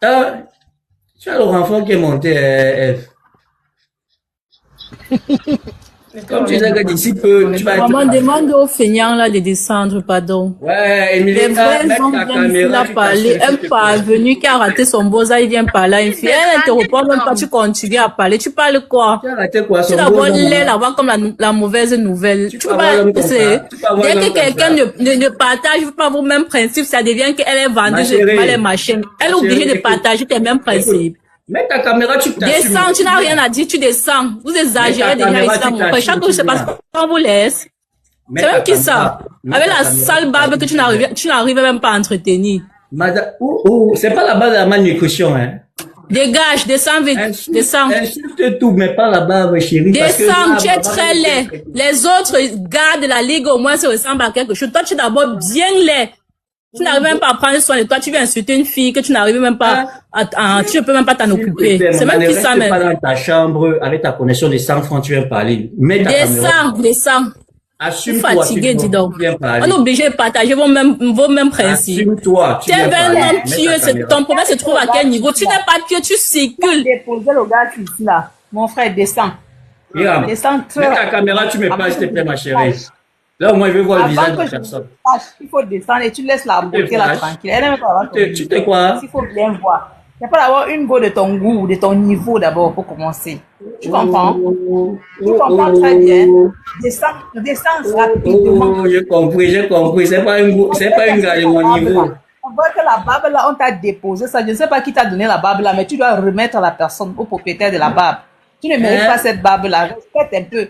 [SPEAKER 13] as le renfort qui est monté, F. Comme tu sais que d'ici peu, tu vas être...
[SPEAKER 15] Maman demande aux feignants là de descendre, pardon.
[SPEAKER 13] Ouais, Émilie,
[SPEAKER 15] les vrais hommes viennent ici là parler. Un parvenu qui a raté son beau-ça, il vient par là. Une fille, elle ne te répond même pas, tu continues à parler. Tu parles quoi?
[SPEAKER 13] Tu as raté quoi?
[SPEAKER 15] Tu d'abord l'ailes là-bas comme la mauvaise nouvelle. Tu peux pas, dès que quelqu'un ne partage pas vos mêmes principes, ça devient qu'elle est vendeuse de les machines. Elle est obligée de partager tes mêmes principes.
[SPEAKER 13] Mets ta caméra, tu t'assumes.
[SPEAKER 15] Descends, tu n'as rien à dire, tu descends. Vous exagérez déjà ici, mon frère. Chaque chose se passe quand on vous laisse. C'est même qui ça? Avec la sale barbe que tu n'arrives même pas à entretenir.
[SPEAKER 13] Madame, c'est pas la base de la malnutrition, hein.
[SPEAKER 15] Dégage, descends vite, descends.
[SPEAKER 13] Insulte tout, mais pas la barbe, chérie.
[SPEAKER 15] Descends, tu es très laid. Les autres gars de la ligue, au moins, se ressemblent à quelque chose. Toi, tu es d'abord bien laid. Tu n'arrives même pas à prendre soin de toi. Tu viens insulter une fille que tu n'arrives même pas tu ne peux même pas t'en occuper. C'est même qui ça, même.
[SPEAKER 13] Tu pas dans ta chambre avec ta connexion de 100 francs, tu viens parler.
[SPEAKER 15] Descends.
[SPEAKER 13] Assume-toi.
[SPEAKER 15] Fatigué, dis donc. On est obligé de partager vos mêmes principes.
[SPEAKER 13] Assume-toi.
[SPEAKER 15] Tu es un homme pieux. Ton problème se trouve à quel niveau? Tu n'es pas pieux, tu circules.
[SPEAKER 14] Déposer le gars qui est ici, là. Mon frère, descends.
[SPEAKER 13] Descends. Mets ta caméra, tu me passes, s'il te plaît, ma chérie. Là, au moins, je veux voir le visage de la personne.
[SPEAKER 14] Il faut descendre et tu laisses la beauté là tranquille. Elle n'aime pas avoir
[SPEAKER 13] tu te quoi?
[SPEAKER 14] Il faut bien voir. Il n'y a pas d'avoir une go de ton goût, de ton niveau d'abord pour commencer. Tu comprends? Tu comprends très bien. Descends rapidement.
[SPEAKER 13] J'ai compris. C'est pas une gars de mon niveau.
[SPEAKER 14] On voit que la barbe là, on t'a déposé ça. Je ne sais pas qui t'a donné la barbe là, mais tu dois remettre la personne au propriétaire de la barbe. Tu ne mérites pas cette barbe là. Respecte un peu.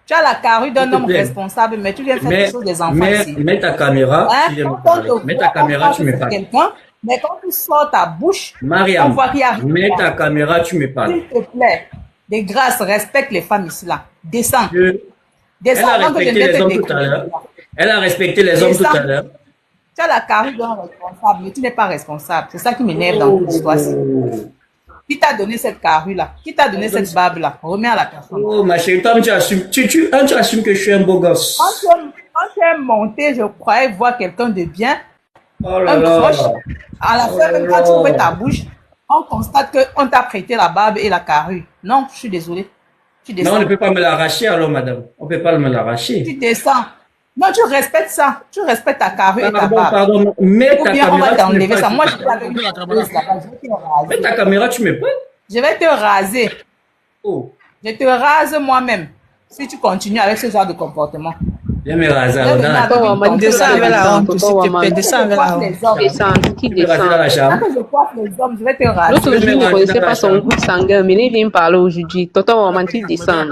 [SPEAKER 14] Tu as la carrure d'un homme responsable, mais tu viens faire quelque chose des enfants ici.
[SPEAKER 13] Mets ta caméra, tu viens me parler. Mets ta caméra, tu me parles.
[SPEAKER 14] Mais quand tu sors ta bouche,
[SPEAKER 13] Mariam,
[SPEAKER 14] on voit qu'il y a rien.
[SPEAKER 13] mets ta caméra, tu me parles.
[SPEAKER 14] S'il te plaît, de grâce, respecte les femmes ici là. Descends.
[SPEAKER 13] Elle a respecté les hommes tout à l'heure. Elle a respecté les hommes tout à l'heure.
[SPEAKER 14] Tu as la carrure d'un responsable, mais tu n'es pas responsable. C'est ça qui m'énerve dans toute l'histoire-ci. Qui t'a donné cette carrure-là? Qui t'a donné cette barbe-là? Remets à la personne.
[SPEAKER 13] Oh, ma chérie, toi, tu assumes que je suis un beau gosse.
[SPEAKER 14] Quand tu es monté, je croyais voir quelqu'un de bien.
[SPEAKER 13] Oh là là.
[SPEAKER 14] Proche. À la fin, même quand tu ouvres ta bouche, on constate qu'on t'a prêté la barbe et la carrure. Non, je suis désolée.
[SPEAKER 13] Non, on ne peut pas me l'arracher alors, madame. On ne peut pas me l'arracher.
[SPEAKER 14] Tu descends. Non, tu respectes ça. Tu respectes ta carrure et ta barbe.
[SPEAKER 13] Pardon, mets ta caméra.
[SPEAKER 14] On va t'enlever ça. Moi, je vais avec
[SPEAKER 13] mets ta caméra, tu me prends.
[SPEAKER 14] Je vais te raser.
[SPEAKER 13] Oh.
[SPEAKER 14] Je te rase moi-même. Si tu continues avec ce genre de comportement.
[SPEAKER 13] Viens me raser.
[SPEAKER 14] Descends avec la honte, s'il te plaît. Descends avec la honte.
[SPEAKER 16] Descends, qui descend?
[SPEAKER 14] Quand je coiffe les hommes, je vais te raser.
[SPEAKER 16] L'autre jour, ne connaissait pas son goût sanguin, mais il vient parler aujourd'hui. Tonton Waman, il descend.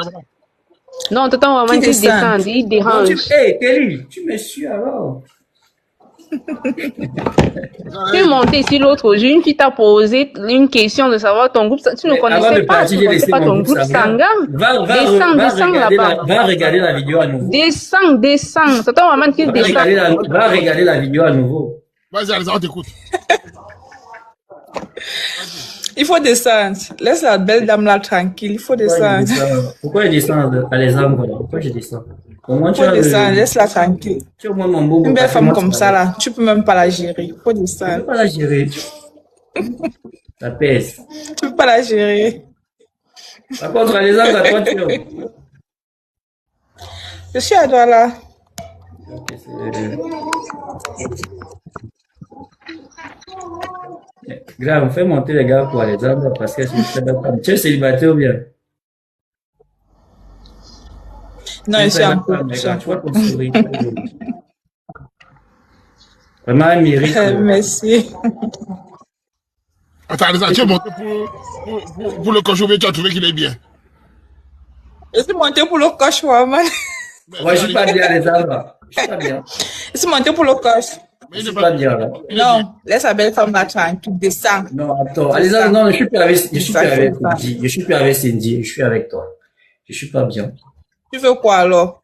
[SPEAKER 16] Non, tonton Waman, il descend, il dérange.
[SPEAKER 13] Hé, Kelly, tu me suis alors.
[SPEAKER 16] Tu es monté ici l'autre jour, une fille t'a posé une question de savoir ton groupe. Tu ne connaissais pas ton groupe sanguin. Descends là-bas.
[SPEAKER 13] Va regarder la vidéo à nouveau.
[SPEAKER 16] Descends. Tonton Waman, qu'il descend.
[SPEAKER 13] Va regarder la vidéo à nouveau.
[SPEAKER 1] Vas-y, Alexandre, t'écoute.
[SPEAKER 17] Il faut descendre. Laisse la belle dame là tranquille. Il faut descendre.
[SPEAKER 13] Pourquoi je descends, Alexandre? Pourquoi je descends?
[SPEAKER 17] Il faut descendre. Laisse-la tranquille. Une belle femme comme ça là, tu peux même pas la gérer. Il faut descendre.
[SPEAKER 13] Tu peux pas la gérer. Ça pèse.
[SPEAKER 17] Tu peux pas la gérer.
[SPEAKER 13] Par contre, Alexandre, à toi, tu es.
[SPEAKER 17] Je suis à toi là.
[SPEAKER 13] Grave, fais monter les gars pour Alexandre parce que tu es célibataire ou bien?
[SPEAKER 17] Non, je suis en couple.
[SPEAKER 13] Vraiment un mérite.
[SPEAKER 17] Merci.
[SPEAKER 1] Attends, tu es monté pour le cochon, tu as trouvé qu'il est bien.
[SPEAKER 17] Je suis monté pour le coche, maman.
[SPEAKER 13] Moi, je suis pas bien, les arbres. Je suis pas bien.
[SPEAKER 17] Je suis monté pour le coche.
[SPEAKER 13] Je suis pas bien, là.
[SPEAKER 17] Non, laisse la belle femme là tranquille, descends.
[SPEAKER 13] Non, attends. Alexandre, non, je suis plus avec Cindy. Je suis plus avec Cindy. Je suis avec toi. Je suis pas bien.
[SPEAKER 17] Tu veux quoi alors?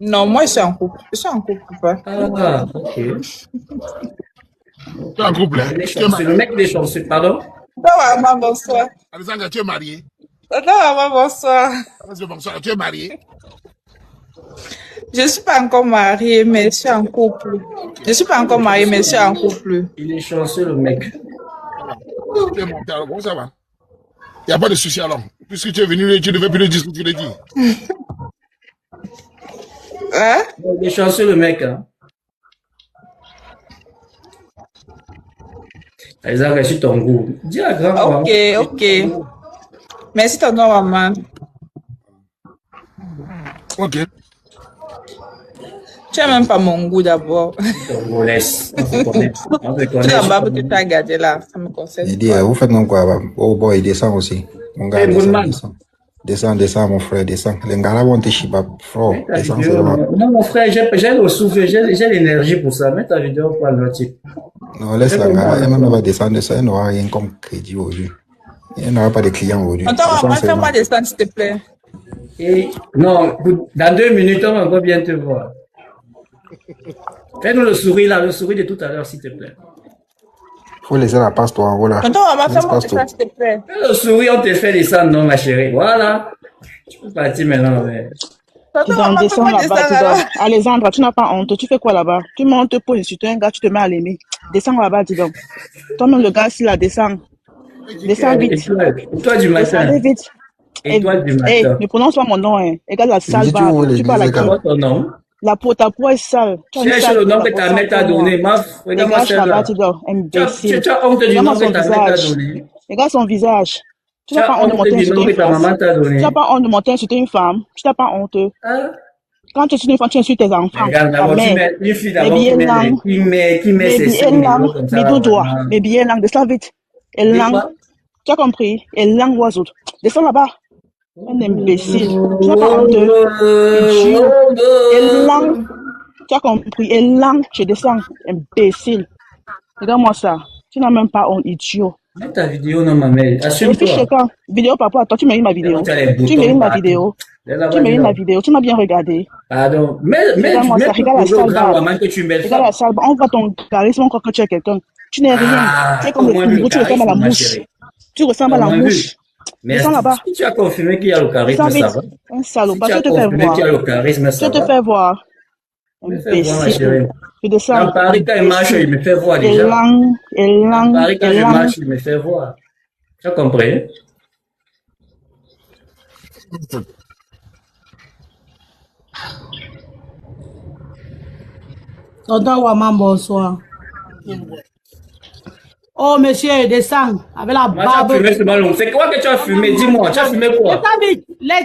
[SPEAKER 17] Non, moi je suis en couple. Je suis en couple, pas.
[SPEAKER 13] Ah, ok.
[SPEAKER 1] Tu es en couple, hein?
[SPEAKER 13] C'est le mec des chanceux, pardon?
[SPEAKER 17] Non, maman, bonsoir.
[SPEAKER 1] Alexandre, tu es marié?
[SPEAKER 17] Non, maman, bonsoir.
[SPEAKER 1] Bonsoir, tu es marié?
[SPEAKER 17] Je ne suis pas encore mariée, mais je suis en couple. Je ne suis pas encore mariée, mais je suis en couple.
[SPEAKER 13] Il est chanceux, le mec.
[SPEAKER 1] Tu es monté, alors comment ça va? Il n'y a pas de souci alors. Puisque tu es venu, tu ne devais plus le dire ce que tu voulais dire.
[SPEAKER 17] Hein?
[SPEAKER 13] Il est chanceux, le mec. Hein. Alexandre, je suis ton goût. Dis à grand.
[SPEAKER 17] Ok, ok. Merci ton nom, maman.
[SPEAKER 1] Ok.
[SPEAKER 17] Tu n'as même pas mon goût d'abord.
[SPEAKER 13] On laisse. On se connaît.
[SPEAKER 17] Tu la barbe que tu as gardée là, ça me concerne.
[SPEAKER 18] Il dit, vous faites non quoi? Oh boy, descend aussi. Mon gars, descend, mon frère, descend. Les gars là vont te chier, descend, c'est vraiment.
[SPEAKER 13] Non, mon frère, j'ai le souffle, j'ai l'énergie pour ça. Mets ta vidéo pour le type.
[SPEAKER 18] Non, laisse la gars, elle même va descendre de ça, elle n'aura rien comme crédit aujourd'hui. Elle n'aura pas de clients aujourd'hui.
[SPEAKER 17] Attends, maman, fais-moi descendre, s'il te plaît.
[SPEAKER 13] Et non, dans 2 minutes, on va bien te voir. Fais-nous le sourire là, le sourire de tout à l'heure, s'il te plaît.
[SPEAKER 18] Faut laisser la passe toi, voilà.
[SPEAKER 17] Attends, maman, fais-moi descendre, s'il te plaît.
[SPEAKER 13] Fais le sourire, on te fait descendre, non, ma chérie. Voilà. Tu peux partir maintenant, mais.
[SPEAKER 9] Tu dois descendre là-bas, Alexandre, tu n'as pas honte. Tu fais quoi là-bas? Tu montes, te poses sur un gars, tu te mets à l'aimer. Descends là-bas, dis donc. Toi-même, le gars, s'il la descend. Descends vite.
[SPEAKER 13] Et toi du matin.
[SPEAKER 9] Descendez vite.
[SPEAKER 13] Et toi du matin.
[SPEAKER 9] Ne prononce pas mon nom, hein. Regarde la sale barbe. Tu parles à qui?
[SPEAKER 13] Ton nom?
[SPEAKER 9] Ta peau est sale.
[SPEAKER 13] Cherche le nom que ta mère t'a donné. Regarde-moi celle-là.
[SPEAKER 9] Imbécile.
[SPEAKER 13] Tu as honte du nom que ta mère t'a donné.
[SPEAKER 9] Regarde son visage. Tu n'as pas honte de monter insulter une femme. Tu n'as pas honte. Quand tu es une femme, tu insultes tes enfants.
[SPEAKER 13] Regarde, une fille d'abord qui met ses seins comme ça.
[SPEAKER 9] Mes billets langues, descends vite. Et langue. Tu as compris? Et langue oiseau. Descends là-bas. Un imbécile. Tu n'as pas honte. Idiot. Et langue. Tu as compris? Et langue, je descends. Imbécile. Regarde-moi ça. Tu n'as même pas honte, idiot.
[SPEAKER 13] Mets ta vidéo, non, ma mère. Assume-toi.
[SPEAKER 9] Vidéo, papa, toi, tu mérites ma vidéo. Tu mérites ma vidéo. Tu mérites ma vidéo. Tu m'as bien regardé.
[SPEAKER 13] Pardon. Mais
[SPEAKER 9] regarde la sale barbe.
[SPEAKER 13] Que tu mets
[SPEAKER 9] regarde la sale barbe. On voit ton charisme encore quand tu es quelqu'un. Tu n'es rien. Tu es comme le gros, tu ressembles à la mouche. Tu ressembles à la mouche.
[SPEAKER 13] Mais si tu as confirmé qu'il y a le charisme, ça va.
[SPEAKER 9] Un salopard, je te fais voir. Je te fais voir. Imbécile. Je descends.
[SPEAKER 13] En Paris, quand il marche, il me fait voir déjà. En Paris, quand je marche, il me fait voir. Tu as compris?
[SPEAKER 19] Tonton Waman, bonsoir. Oh, monsieur, descends avec la barbe.
[SPEAKER 13] C'est quoi que tu as fumé? Dis-moi, tu as fumé quoi?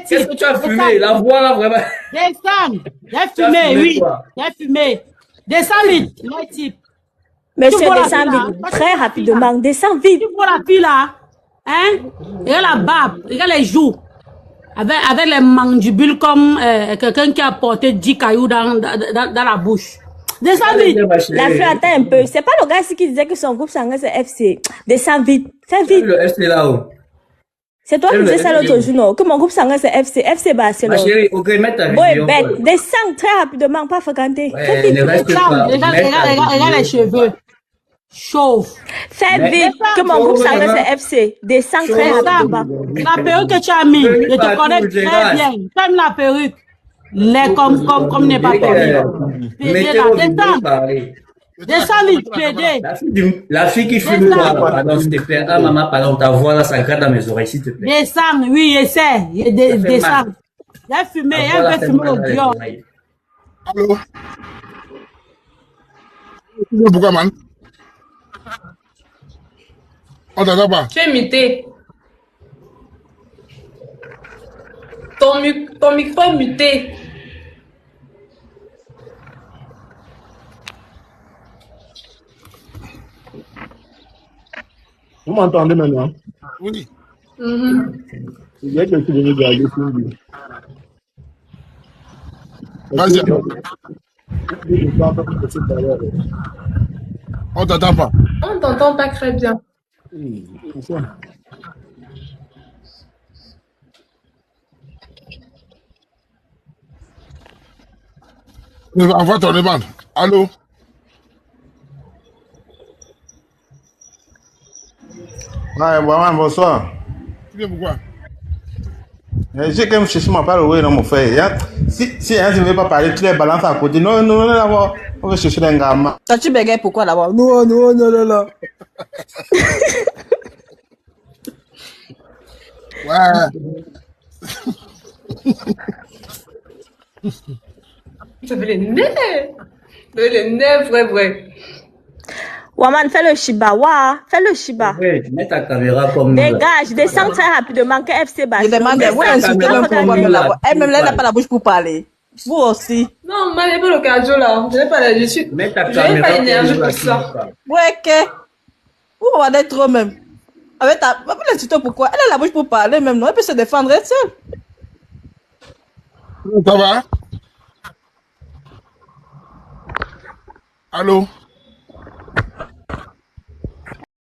[SPEAKER 13] Qu'est-ce que tu as fumé? La voix là, vraiment.
[SPEAKER 19] Descends. J'ai fumé, oui. J'ai fumé. Descends vite, les types.
[SPEAKER 14] Monsieur, descends vite. Très rapidement, descends vite.
[SPEAKER 19] Tu vois la fille là? Hein? Regarde la barbe, regarde les joues. Avec les mandibules comme quelqu'un qui a porté 10 cailloux dans la bouche. Descends vite.
[SPEAKER 14] La fille, attends un peu. C'est pas le gars qui disait que son groupe sanguin c'est FC. Descends vite. Fais vite.
[SPEAKER 13] Le FC là-haut.
[SPEAKER 14] C'est toi qui disais ça l'autre jour, non? Que mon groupe sanguin c'est FC. FC Barcelone.
[SPEAKER 13] Ma chérie, ok, mets ta vidéo.
[SPEAKER 14] Ouais, bête. Descends très rapidement, pas fréquenter.
[SPEAKER 13] Fais vite.
[SPEAKER 19] Regarde les cheveux. Chauffe.
[SPEAKER 14] Fais vite. Que mon groupe sanguin c'est FC. Descends très rapidement.
[SPEAKER 19] La perruque que tu as mis, je te connais très bien. Comme la perruque. Les comme n'est pas permis. Descends vite, pédé.
[SPEAKER 13] La fille qui fume quoi? Pardon, s'il te plaît. Ah, maman, pardon, ta voix là, ça gratte dans mes oreilles, s'il te plaît.
[SPEAKER 19] Descends, oui, essaie. Descends. J'ai fumé, elle veut fumer au dior.
[SPEAKER 1] Allô? Pourquoi, man? On t'entend pas?
[SPEAKER 2] Tu es muté. Ton micro est muté.
[SPEAKER 4] Vous m'entendez maintenant?
[SPEAKER 1] Oui.
[SPEAKER 4] Il y a quelqu'un qui vient de regarder Cindy.
[SPEAKER 1] Vas-y. On t'entend pas.
[SPEAKER 2] On t'entend pas très bien.
[SPEAKER 4] Pourquoi?
[SPEAKER 1] Envoie ton demande. Allô?
[SPEAKER 12] Ouais, bonsoir.
[SPEAKER 1] Tu viens pourquoi?
[SPEAKER 12] J'ai quand même cherché ma part, oui, non, mon frère. Si un ne veut pas parler, tu les balances à côté. Non, d'abord, on va chercher un gamin.
[SPEAKER 9] Toi, tu bégayes pourquoi d'abord? Non.
[SPEAKER 1] Ouais.
[SPEAKER 2] Ça fait les nerfs. Ça fait les nerfs, vrai.
[SPEAKER 14] Waman, fais le Shiba. Fais le Shiba.
[SPEAKER 13] Ouais, tu mets ta caméra comme nous.
[SPEAKER 14] Dégage, descends très rapidement que FC bat.
[SPEAKER 9] Je demande, ouais, elle-même, elle n'a pas la bouche pour parler. Vous aussi.
[SPEAKER 2] Non, moi, j'ai pas l'occasion là. Je n'ai pas l'habitude.
[SPEAKER 13] Mets ta
[SPEAKER 2] Je
[SPEAKER 13] caméra.
[SPEAKER 2] n'ai pas l'énergie pour ça.
[SPEAKER 9] Ouais, que. Vous regardez trop même. Avec ta. Le tuto pourquoi? Elle a la bouche pour parler même, non? Elle peut se défendre elle seule.
[SPEAKER 1] Ça va? Allô?